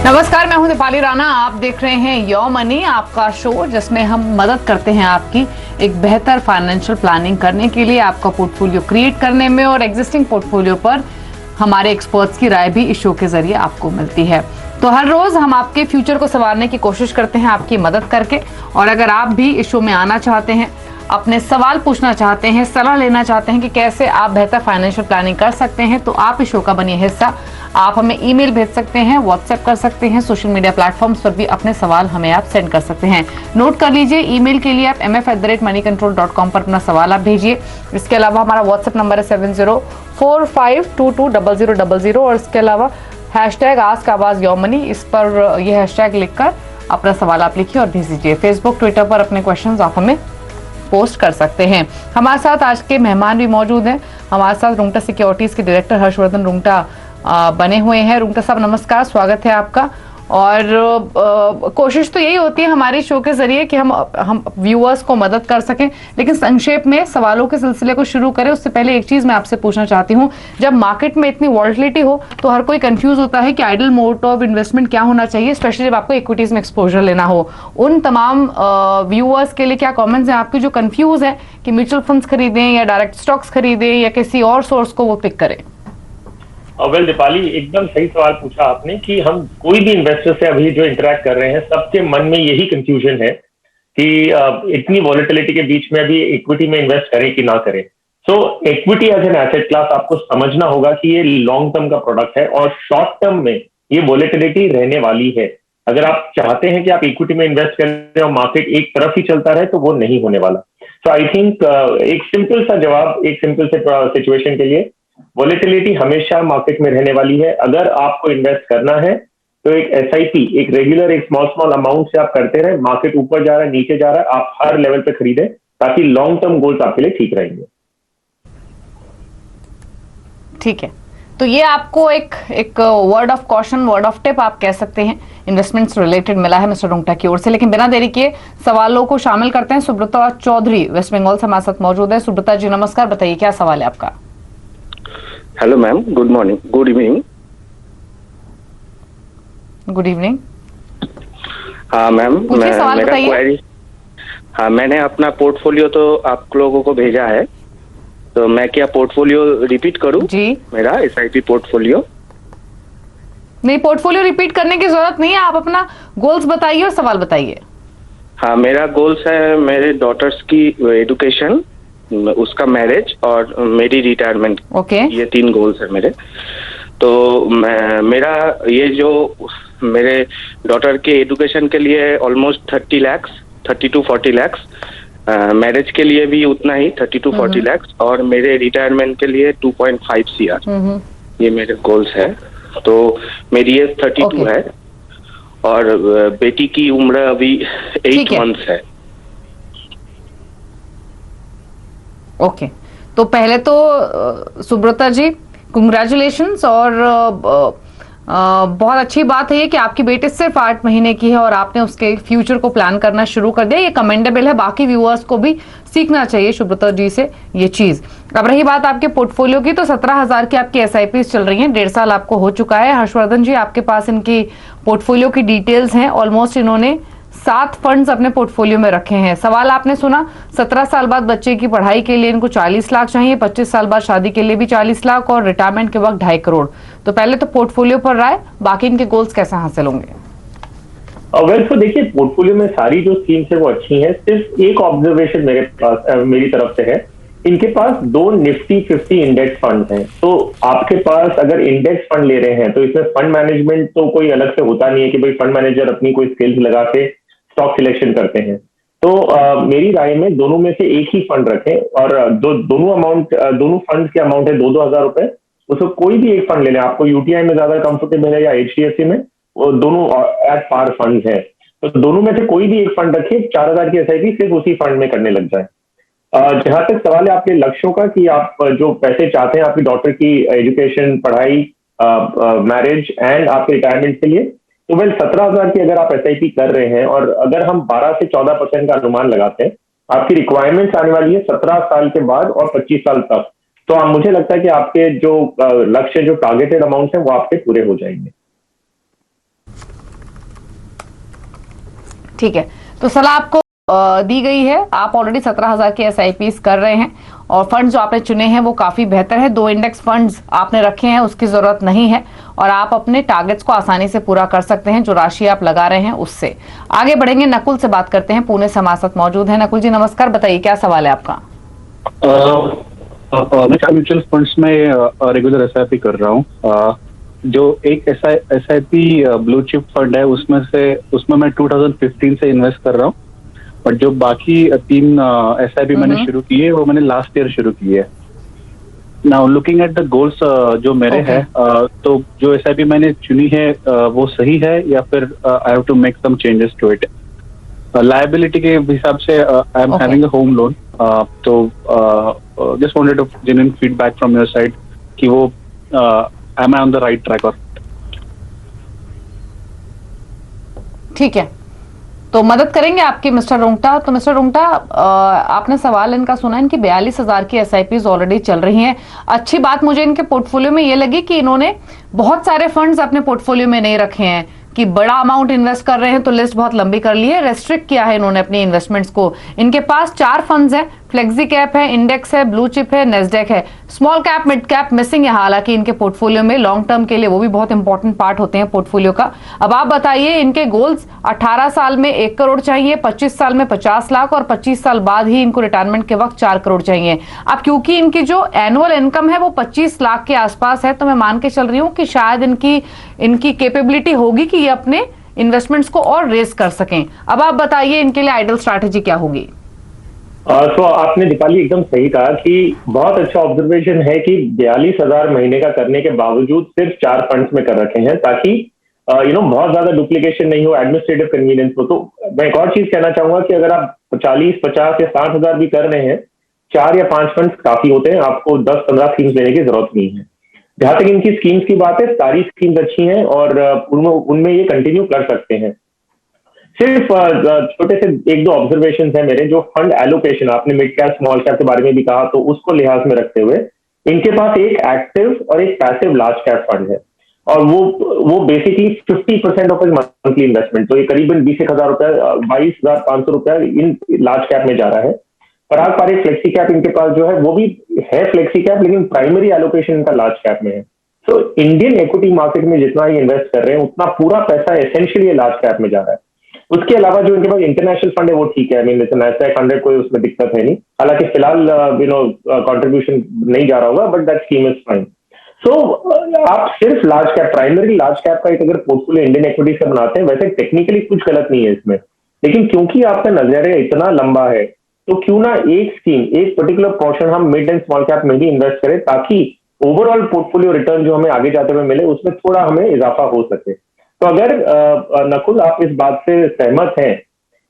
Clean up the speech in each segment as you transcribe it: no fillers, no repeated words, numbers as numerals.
नमस्कार, मैं हूं दीपाली राणा। आप देख रहे हैं योर मनी, आपका शो जिसमें हम मदद करते हैं आपकी एक बेहतर फाइनेंशियल प्लानिंग करने के लिए, आपका पोर्टफोलियो क्रिएट करने में, और एग्जिस्टिंग पोर्टफोलियो पर हमारे एक्सपर्ट्स की राय भी इस शो के जरिए आपको मिलती है। तो हर रोज हम आपके फ्यूचर को संवारने की कोशिश करते हैं आपकी मदद करके। और अगर आप भी इस शो में आना चाहते हैं, अपने सवाल पूछना चाहते हैं, सलाह लेना चाहते हैं कि कैसे आप बेहतर फाइनेंशियल प्लानिंग कर सकते हैं, तो आप इस शो का बनिए हिस्सा। आप हमें ईमेल भेज सकते हैं, व्हाट्सएप कर सकते हैं, सोशल मीडिया प्लेटफॉर्म्स पर भी अपने सवाल हमें आप सेंड कर सकते हैं। नोट कर लीजिए, ईमेल के लिए आप mf@moneycontrol.com पर अपना सवाल आप भेजिए। इसके अलावा हमारा व्हाट्सएप नंबर है 7045220000, और इसके अलावा #AskAwazYourMoney, इस पर यह हैशटैग लिखकर अपना सवाल आप लिखिए और भेज दीजिए। फेसबुक, ट्विटर पर अपने क्वेश्चंस आप हमें पोस्ट कर सकते हैं। हमारे साथ आज के मेहमान भी मौजूद हैं। हमारे साथ रुंगटा सिक्योरिटीज के डायरेक्टर हर्षवर्धन रुंगटा बने हुए हैं। रुंगटा साहब नमस्कार, स्वागत है आपका। और कोशिश तो यही होती है हमारे शो के जरिए कि हम व्यूअर्स को मदद कर सकें, लेकिन संक्षेप में सवालों के सिलसिले को शुरू करें उससे पहले एक चीज मैं आपसे पूछना चाहती हूं। जब मार्केट में इतनी वॉलेटिलिटी हो तो हर कोई कंफ्यूज होता है कि आइडल मोड ऑफ इन्वेस्टमेंट क्या होना चाहिए, स्पेशली जब आपको इक्विटीज में एक्सपोजर लेना हो। उन तमाम व्यूअर्स के लिए क्या कमेंट्स हैं आपके जो कंफ्यूज है कि म्यूचुअल फंड्स खरीदें या डायरेक्ट स्टॉक्स खरीदें या किसी और सोर्स को वो पिक करें? वेल दीपाली, एकदम सही सवाल पूछा आपने कि हम कोई भी इन्वेस्टर से अभी जो इंटरेक्ट कर रहे हैं सबके मन में यही कंफ्यूजन है कि इतनी वॉलेटिलिटी के बीच में भी इक्विटी में इन्वेस्ट करें कि ना करें। So equity as an asset class आपको समझना होगा कि ये लॉन्ग टर्म का प्रोडक्ट है और शॉर्ट टर्म में ये वॉलेटिलिटी रहने वाली है। अगर आप चाहते हैं कि आप इक्विटी में इन्वेस्ट करें और मार्केट एक तरफ ही चलता रहे तो वो नहीं होने वाला। सो आई थिंक एक सिंपल सा जवाब, एक सिंपल से सिचुएशन के लिए, वॉलेटिलिटी हमेशा मार्केट में रहने वाली है। अगर आपको इन्वेस्ट करना है तो एक एसआईपी, एक रेगुलर, एक स्मॉल अमाउंट से आप करते रहे। मार्केट ऊपर जा रहा है, नीचे जा रहा है, आप हर लेवल पे खरीदें ताकि लॉन्ग टर्म गोल्स आपके लिए ठीक रहेंगे। ठीक है, तो ये आपको एक word of caution, word of tip आप कह सकते हैं, इन्वेस्टमेंट्स रिलेटेड मिला है मिस्टर रुंगटा की ओर से। लेकिन बिना देरी किए सवालों को शामिल करते हैं। सुब्रता चौधरी वेस्ट बंगाल से हमारे साथ मौजूद है। सुब्रता जी नमस्कार, बताइए क्या सवाल है आपका? Hello ma'am, good morning, good evening. Good evening. हाँ मैम, मेरा क्वेरी, हाँ मैंने अपना पोर्टफोलियो तो आप लोगों को भेजा है, तो मैं क्या पोर्टफोलियो रिपीट करूं? जी, मेरा एसआईपी पोर्टफोलियो। नहीं, पोर्टफोलियो रिपीट करने की जरूरत नहीं है, आप अपना गोल्स बताइए और सवाल बताइए। हाँ, मेरा गोल्स है मेरे डॉटर्स की एजुकेशन, उसका मैरिज और मेरी रिटायरमेंट। ये 3 गोल्स है मेरे। तो मेरा ये जो मेरे डॉटर के एजुकेशन के लिए almost 30 lakh, 30 to 40 lakh, marriage के लिए भी उतना ही 30 to 40 लाख, और मेरे रिटायरमेंट के लिए 2.5 CR, ये मेरे गोल्स है। तो मेरी एज 32 है और बेटी की उम्र अभी 8 मंथ्स है। ओके, तो पहले तो सुब्रता जी कंग्रेचुलेशंस, और बहुत अच्छी बात है ये कि आपकी बेटी सिर्फ 8 महीने की है और आपने उसके फ्यूचर को प्लान करना शुरू कर दिया। ये कमेंडेबल है, बाकी व्यूअर्स को भी सीखना चाहिए सुब्रता जी से ये चीज। अब रही बात आपके पोर्टफोलियो की, तो 17,000 की आपकी SIP चल रही हैं, 1.5 साल आपको हो चुका है। हर्षवर्धन जी, आपके पास इनकी पोर्टफोलियो की डिटेल्स हैं। ऑलमोस्ट इन्होंने 7 फंड्स अपने पोर्टफोलियो में रखे हैं। सवाल आपने सुना, 17 साल बाद बच्चे की पढ़ाई के लिए इनको 40 लाख चाहिए, 25 साल बाद शादी के लिए भी 40 लाख, और रिटायरमेंट के वक्त 2.5 करोड़। तो पहले तो पोर्टफोलियो पर राय, बाकी इनके गोल्स कैसे हासिल होंगे? वेल, तो देखिए, पोर्टफोलियो में सारी जो स्कीम्स है वो अच्छी हैं। सिर्फ एक ऑब्जर्वेशन मेरी तरफ से है, इनके पास 2 निफ्टी 50 इंडेक्स फंड हैं। तो आपके पास अगर इंडेक्स फंड ले रहे हैं तो इसमें फंड मैनेजमेंट तो कोई अलग से होता नहीं है कि भाई फंड मैनेजर अपनी कोई स्किल्स लगा के स्टॉक सिलेक्शन करते हैं। तो मेरी राय में दोनों में से एक ही फंड रखें, और दोनों फंड के अमाउंट है 2-2 हजार रुपए। उसको कोई भी एक फंड ले लें, आपको यूटीआई में ज्यादा कंफर्टेबल है या HDFC में, वो दोनों एट पार फंड है। तो दोनों में से कोई भी एक फंड रखिए, 4,000 की SIP सिर्फ उसी फंड में करने लग जाए। जहां तक सवाल है आपके लक्ष्यों का कि आप जो पैसे चाहते हैं आपकी डॉटर की एजुकेशन, पढ़ाई, मैरिज एंड आपके रिटायरमेंट के लिए, तो वेल 17,000 की अगर आप SIP कर रहे हैं और अगर हम 12 से 14% का अनुमान लगाते हैं, आपकी रिक्वायरमेंट्स आने वाली है 17 साल के बाद और 25 साल तक। तो मुझे लगता है कि आपके जो लक्ष्य, जो टारगेटेड अमाउंट है वो आपके पूरे हो जाएंगे। ठीक है, तो सलाह आपको दी गई है। आप ऑलरेडी 17,000 के SIPs कर रहे हैं और फंड्स जो आपने चुने हैं वो काफी बेहतर है। 2 इंडेक्स फंड्स आपने रखे हैं, उसकी जरूरत नहीं है और आप अपने टारगेट्स को आसानी से पूरा कर सकते हैं जो राशि आप लगा रहे हैं उससे। आगे बढ़ेंगे, नकुल से बात करते हैं, पुणे से हमारे साथ मौजूद है। नकुल जी नमस्कार, बताइए क्या सवाल है आपका? मैं म्यूचुअल फंड्स में रेगुलर SIP कर रहा हूँ। जो एक SIP ब्लू चिप फंड है उसमें मैं 2015 से इन्वेस्ट कर रहा हूँ, और जो बाकी 3 SIP मैंने शुरू की है वो मैंने लास्ट ईयर शुरू की है। Now looking at the goals जो मेरे हैं, तो जो SIP मैंने चुनी है वो सही है या फिर I have to make some changes to it? Liability के हिसाब से I am having a home loan, तो just wanted to genuine feedback from your side कि वो am I on the right track or? ठीक है, तो मदद करेंगे आपकी मिस्टर रुंगटा। तो मिस्टर रुंगटा, आपने सवाल इनका सुना, इनकी 42,000 की SIPs ऑलरेडी चल रही हैं। अच्छी बात मुझे इनके पोर्टफोलियो में ये लगी कि इन्होंने बहुत सारे फंड्स अपने पोर्टफोलियो में नहीं रखे हैं कि बड़ा अमाउंट इन्वेस्ट कर रहे हैं तो लिस्ट बहुत लंबी कर ली है। रेस्ट्रिक्ट किया है इन्होंने अपनी इन्वेस्टमेंट्स को। इनके पास 4 फंड्स हैं, फ्लेक्सी कैप है, इंडेक्स है, ब्लू चिप है, नेस्डेक है। Small cap mid cap missing है हालांकि इनके पोर्टफोलियो में, लॉन्ग टर्म के लिए वो भी बहुत इंपॉर्टेंट पार्ट होते हैं पोर्टफोलियो का। अब आप बताइए, इनके गोल्स 18 साल में 1 करोड़ चाहिए, 25 साल में 50 लाख और 25 साल बाद ही इनको रिटायरमेंट के वक्त 4 करोड़ चाहिए। अब क्योंकि इनकी जो एनुअल इनकम है वो 25 लाख के आसपास है, तो मैं मान के चल रही हूँ कि शायद इनकी कैपेबिलिटी होगी कि ये अपने इन्वेस्टमेंट्स को और रेस कर सकें। अब आप बताइए इनके लिए आइडियल स्ट्रैटेजी क्या होगी? तो आपने दीपाली एकदम सही कहा कि बहुत अच्छा ऑब्जर्वेशन है कि 42,000 महीने का करने के बावजूद सिर्फ 4 फंड्स में कर रखे हैं, ताकि बहुत ज्यादा डुप्लीकेशन नहीं हो, एडमिनिस्ट्रेटिव कन्वीनियंस हो। तो मैं एक और चीज कहना चाहूंगा कि अगर आप 40, 50 या 60,000 भी कर रहे हैं, 4 या 5 फंड्स काफी होते हैं, आपको 10-15 स्कीम्स लेने की जरूरत नहीं है। जहां तक इनकी स्कीम्स की बात है, सारी स्कीम्स अच्छी हैं और उनमें ये कंटिन्यू कर सकते हैं। सिर्फ छोटे से 1-2 ऑब्जर्वेशन है मेरे। जो फंड एलोकेशन आपने मिड कैप स्मॉल कैप के बारे में भी कहा, तो उसको लिहाज में रखते हुए इनके पास एक एक्टिव और एक पैसिव लार्ज कैप फंड है, और वो बेसिकली 50% ऑफ मंथली इन्वेस्टमेंट, तो ये करीबन 20,000 रुपए, 22,500 रुपए इन लार्ज कैप में जा रहा है। पारंपरिक फ्लेक्सी कैप इनके पास जो है वो भी है फ्लेक्सी कैप, लेकिन प्राइमरी एलोकेशन इनका लार्ज कैप में है। तो इंडियन इक्विटी मार्केट में जितना ही इन्वेस्ट कर रहे हैं उतना पूरा पैसा एसेंशियली लार्ज कैप में जा रहा है। उसके अलावा जो इनके पास इंटरनेशनल फंड है वो ठीक है, NASDAQ 100 कोई उसमें दिक्कत है नहीं, हालांकि फिलहाल कंट्रीब्यूशन नहीं जा रहा होगा, but that scheme is fine. So आप सिर्फ large cap, primary large cap का एक अगर पोर्टफोलियो इंडियन इक्विटी से बनाते हैं, वैसे टेक्निकली कुछ गलत नहीं है इसमें, लेकिन क्योंकि आपका नजरिया इतना लंबा है, तो क्यों ना एक स्कीम, एक पर्टिकुलर पोर्शन हम मिड एंड स्मॉल कैप में भी इन्वेस्ट करें, ताकि ओवरऑल पोर्टफोलियो रिटर्न जो हमें आगे जाते हुए मिले उसमें थोड़ा हमें इजाफा हो सके। तो अगर नकुल आप इस बात से सहमत हैं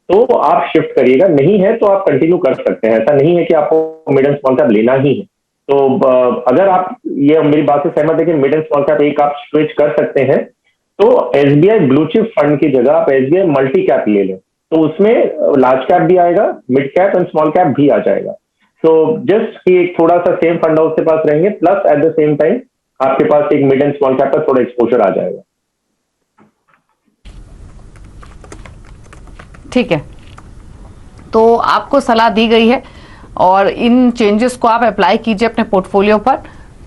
तो आप शिफ्ट करिएगा, नहीं है तो आप कंटिन्यू कर सकते हैं। ऐसा नहीं है कि आपको मिड एंड स्मॉल कैप लेना ही है। तो अगर आप ये मेरी बात से सहमत है कि मिड एंड स्मॉल कैप एक आप स्विच कर सकते हैं, तो SBI ब्लू चिप फंड की जगह आप SBI मल्टी कैप ले लें, तो उसमें लार्ज कैप भी आएगा, mid cap and small cap भी आ जाएगा। सो जस्ट कि एक थोड़ा सा सेम फंड हाउस के पास रहेंगे, plus at the same time आपके पास एक मिड एंड स्मॉल कैप का थोड़ा एक्सपोजर आ जाएगा। ठीक है, तो आपको सलाह दी गई है और इन चेंजेस को आप अप्लाई कीजिए अपने पोर्टफोलियो पर,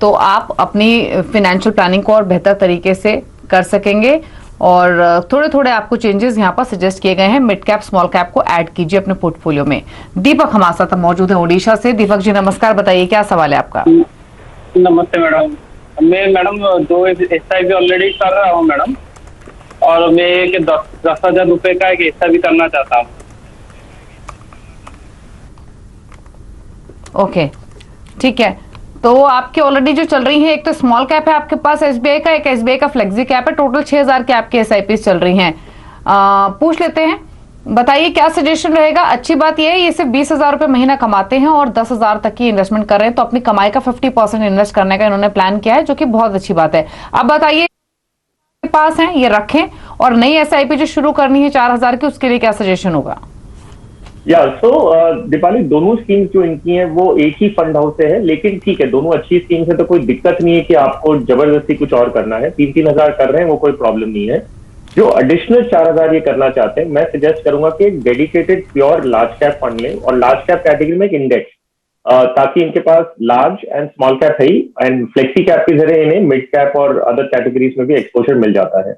तो आप अपनी फाइनेंशियल प्लानिंग को और बेहतर तरीके से कर सकेंगे। और थोड़े थोड़े आपको चेंजेस यहाँ पर सजेस्ट किए गए हैं। मिड कैप स्मॉल कैप को ऐड कीजिए अपने पोर्टफोलियो में। दीपक हमारे साथ मौजूद है ओडिशा से। दीपक जी नमस्कार, बताइए क्या सवाल है आपका? नमस्ते मैडम। मैं मैडम 2 SIP ऑलरेडी कर रहा हूँ मैडम, और मैं एक 10,000 रुपए का एक SIP करना चाहता हूँ। ओके, ठीक है, तो आपके ऑलरेडी जो चल रही हैं, एक तो स्मॉल कैप है आपके पास SBI का, एक SBI का फ्लेक्सी कैप है, टोटल 6,000 के आपके SIPs चल रही हैं। पूछ लेते हैं, बताइए क्या सजेशन रहेगा? अच्छी बात यह है ये सिर्फ 20,000 रुपए महीना कमाते हैं और 10,000 तक की इन्वेस्टमेंट कर रहे हैं, तो अपनी कमाई का 50% इन्वेस्ट करने का इन्होंने प्लान किया है, जो कि बहुत अच्छी बात है। अब बताइए पास हैं ये रखें, और नई SIP जो शुरू करनी है 4,000 की, उसके लिए क्या सजेशन होगा? दीपाली, दोनों स्कीम्स जो इनकी हैं वो एक ही फंड हाउस से है, लेकिन ठीक है, दोनों अच्छी स्कीम्स है, तो कोई दिक्कत नहीं है कि आपको जबरदस्ती कुछ और करना है। 3-3 हजार कर रहे हैं वो कोई प्रॉब्लम नहीं है। जो एडिशनल 4,000 ये करना चाहते हैं, मैं सजेस्ट करूंगा कि एक dedicated pure large cap fund लें और लार्ज कैप कैटेगरी में एक इंडेक्स, ताकि इनके पास लार्ज एंड स्मॉल कैप है ही, एंड फ्लेक्सी कैप के जरिए इन्हें मिड कैप और अदर कैटेगरीज में भी एक्सपोजर मिल जाता है।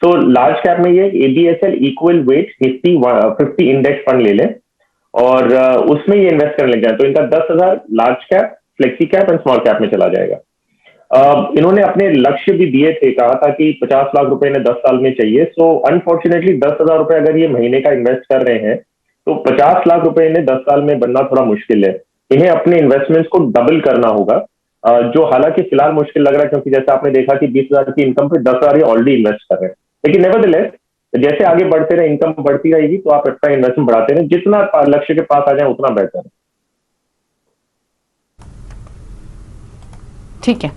तो लार्ज कैप में ये ABSL equal weight Nifty 50 index fund ले लें और उसमें ये इन्वेस्ट करने लग जाए, तो इनका 10,000 large cap, flexi cap and small cap में चला जाएगा। इन्होंने अपने लक्ष्य भी दिए थे, कहा था कि 50 लाख रुपए इन्हें 10 साल में चाहिए। सो अनफॉर्चुनेटली 10,000 रुपए अगर ये महीने का इन्वेस्ट कर रहे हैं तो 50 लाख रुपए इन्हें 10 साल में बनना थोड़ा मुश्किल है। इन्हें अपने इन्वेस्टमेंट्स को डबल करना होगा, जो हालांकि फिलहाल मुश्किल लग रहा है, क्योंकि जैसे आपने देखा कि 20,000 की इनकम पे 10,000 ये ऑलरेडी इन्वेस्ट कर रहे हैं। लेकिन नेवरदलेस जैसे आगे बढ़ते रहे, इनकम बढ़ती रहेगी, तो आप अपना इन्वेस्टमेंट बढ़ाते रहे, जितना लक्ष्य के पास आ जाए उतना बेहतर है। ठीक है,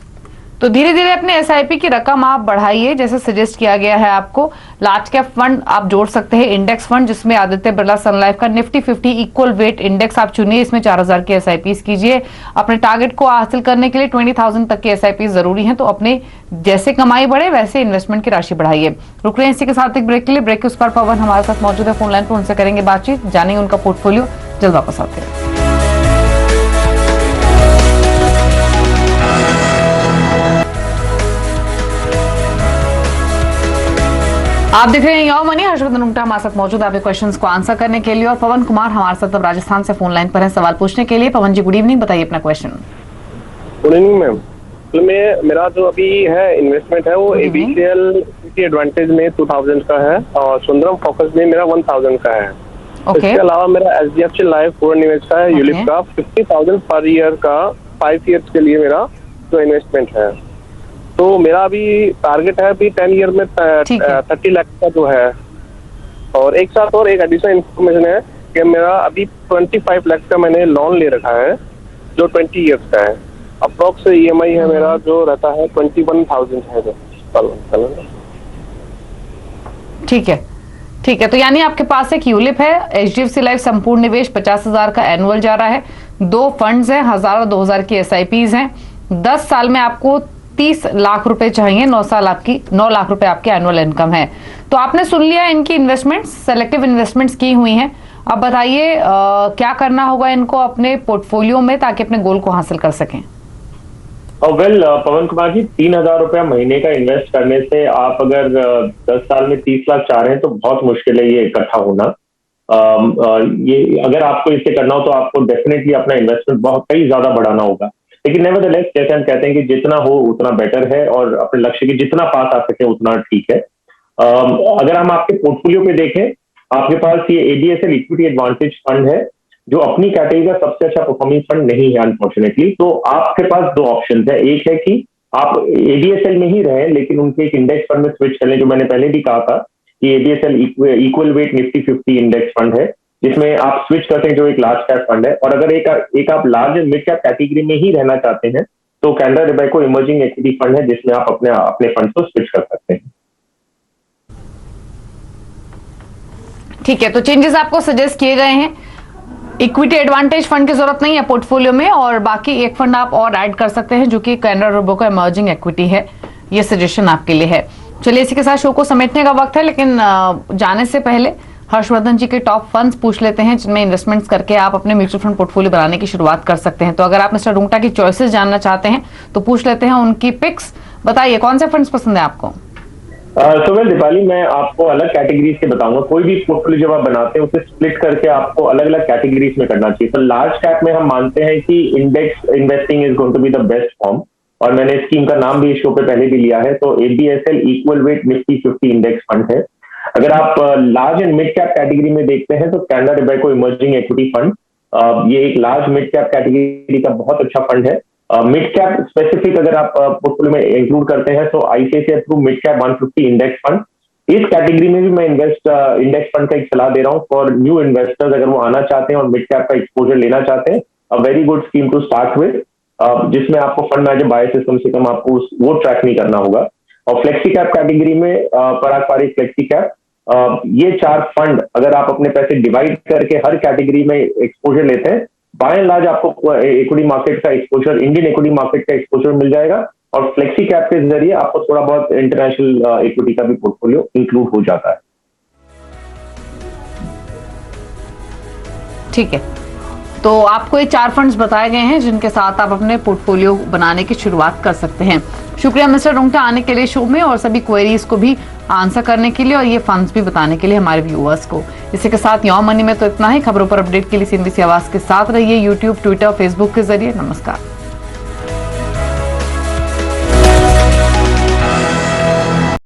तो धीरे धीरे अपने SIP की रकम आप बढ़ाइए, जैसे सजेस्ट किया गया है आपको। लार्ज कैप फंड आप जोड़ सकते हैं, इंडेक्स फंड जिसमें आदित्य बिरला सन लाइफ का निफ्टी 50 इक्वल वेट इंडेक्स आप चुनिए, इसमें 4,000 के SIPs कीजिए। अपने टारगेट को हासिल करने के लिए 20,000 तक के SIPs जरूरी हैं, तो अपने जैसे कमाई बढ़े वैसे इन्वेस्टमेंट की राशि बढ़ाइए। रुक रहे हैं इसी के साथ एक ब्रेक के लिए। ब्रेक के उस पर पवन हमारे साथ मौजूद है फोन लाइन पर, उनसे करेंगे बातचीत, जानेंगे उनका पोर्टफोलियो। जल्द वापस आते हैं। आप देख रहे हैं यो मनी, हर्षवर्धन उंगटा हमारे साथ मौजूद है आपके क्वेश्चंस को आंसर करने के लिए, और पवन कुमार हमारे साथ अब राजस्थान से फोन लाइन पर है सवाल पूछने के लिए। पवन जी गुड इवनिंग, बताइए अपना क्वेश्चन। Good evening ma'am. तो मेरा जो अभी है इन्वेस्टमेंट है वो ABCL एडवांटेज में 2000 का है और सुंदरम फोकस में मेरा 1000 का है। इसके अलावा मेरा HDFC लाइफ पूर्ण निवेश का है, यूलिप का 50,000 पर ईयर का 5 ईयर्स के लिए मेरा जो इन्वेस्टमेंट है। तो मेरा अभी टारगेट है अभी 10 ईयर में 30 लाख का जो है, और एक साथ और एक एडिशनल इन्फॉर्मेशन है कि मेरा अभी 25 लाख का मैंने लोन ले रखा है जो 20 ईयर्स का है। अप्रोक्स EMI है मेरा जो रहता है 21,000 है जो। ठीक है, ठीक है, तो यानी आपके पास एक यूलिप है, HDFC लाइफ संपूर्ण निवेश 50,000 का एनुअल जा रहा है, 2 फंड्स हैं, 1,000 और 2,000 की SIPs हैं। 10 साल में आपको 30 लाख रुपए चाहिए, 9 लाख रुपए आपकी एनुअल इनकम है। तो आपने सुन लिया इनकी इन्वेस्टमेंट्स, सेलेक्टिव इन्वेस्टमेंट्स की हुई हैं। अब बताइए क्या करना होगा इनको अपने पोर्टफोलियो में ताकि अपने गोल को हासिल कर सकें। वेल पवन कुमार जी, 3,000 रुपया महीने का इन्वेस्ट करने से आप अगर 10 साल में 30 लाख चाह रहे हैं तो बहुत मुश्किल है ये इकट्ठा होना। ये अगर आपको इसे करना हो तो आपको डेफिनेटली अपना इन्वेस्टमेंट बहुत कई ज्यादा बढ़ाना होगा। लेकिन नेवरदलेस जैसे हम कहते हैं कि जितना हो उतना बेटर है, और अपने लक्ष्य के जितना पास आ सके उतना ठीक है। अगर हम आपके पोर्टफोलियो पे देखें, आपके पास ये ABSL इक्विटी एडवांटेज फंड है जो अपनी कैटेगरी का सबसे अच्छा परफॉर्मिंग फंड नहीं है अनफॉर्चुनेटली। तो आपके पास 2 ऑप्शन है, एक है कि आप ABSL में ही रहें लेकिन उनके एक इंडेक्स फंड में स्विच कर लें, जो मैंने पहले भी कहा था कि ABSL equal weight Nifty 50 index fund है जिसमें आप स्विच करते हैं, जो एक लार्ज कैप फंड है। और अगर एक आप large and mid cap category में ही रहना चाहते हैं तो Canara Robeco emerging equity fund है जिसमें आप अपने फंड को स्विच कर सकते हैं। ठीक है, तो चेंजेस आपको सजेस्ट किए गए हैं। इक्विटी एडवांटेज फंड की जरूरत नहीं है पोर्टफोलियो में, और बाकी एक फंड आप और ऐड कर सकते हैं जो कि कैनरा रोबेको इमर्जिंग इक्विटी है। ये सजेशन आपके लिए है। चलिए इसी के साथ शो को समेटने का वक्त है, लेकिन जाने से पहले हर्षवर्धन जी के टॉप फंड्स पूछ लेते हैं जिनमें इन्वेस्टमेंट्स करके आप अपने म्यूचुअल फंड पोर्टफोलियो बनाने की शुरुआत कर सकते हैं। तो अगर आप मिस्टर रुंगटा की चॉइसेस जानना चाहते हैं तो पूछ लेते हैं उनकी पिक्स। बताइए कौन से फंड्स पसंद है आपको। तो वेल दीपाली, मैं आपको अलग कैटेगरीज के बताऊंगा। कोई भी पोर्टफोलियो जब आप बनाते हैं उसे स्प्लिट करके आपको अलग अलग कैटेगरीज में करना चाहिए। तो लार्ज कैप में हम मानते हैं कि index investing is going to be the best form, और मैंने स्कीम का नाम भी इस शो पे पहले भी लिया है। तो ABSL equal weight Nifty 50 index fund है। अगर आप large and mid cap category में देखते हैं तो Canara Robeco emerging equity fund, ये एक लार्ज मिड कैप कैटेगरी का बहुत अच्छा फंड है। मिड कैप स्पेसिफिक अगर आप पोर्टफोलियो में इंक्लूड करते हैं तो ICICI through mid cap 150 index fund, इस कैटेगरी में भी मैं इंडेक्स फंड का एक सलाह दे रहा हूँ फॉर न्यू इन्वेस्टर्स। अगर वो आना चाहते हैं और मिड कैप का एक्सपोजर लेना चाहते हैं, a very good scheme to start with, जिसमें आपको फंड मैनेजर बायस कम से कम आपको वो ट्रैक नहीं करना होगा। और फ्लेक्सी कैप कैटेगरी में पराग पारिक फ्लेक्सी कैप, ये 4 फंड अगर आप अपने पैसे डिवाइड करके हर कैटेगरी में एक्सपोजर लेते हैं, बाय एंड लार्ज आपको इक्विटी मार्केट का एक्सपोजर, इंडियन इक्विटी मार्केट का एक्सपोजर मिल जाएगा और फ्लेक्सी कैप के जरिए आपको थोड़ा बहुत इंटरनेशनल इक्विटी का भी पोर्टफोलियो इंक्लूड हो जाता है। ठीक है, तो आपको ये 4 फंड्स बताए गए हैं जिनके साथ आप अपने पोर्टफोलियो बनाने की शुरुआत कर सकते हैं। शुक्रिया मिस्टर रुंगटा आने के लिए शो में और सभी क्वेरीज को भी आंसर करने के लिए और ये फंड्स भी बताने के लिए हमारे व्यूअर्स को। इसी के साथ योर मनी में तो इतना ही। खबरों पर अपडेट के लिए CNBC आवाज के साथ रहिए यूट्यूब, ट्विटर, फेसबुक के जरिए। नमस्कार।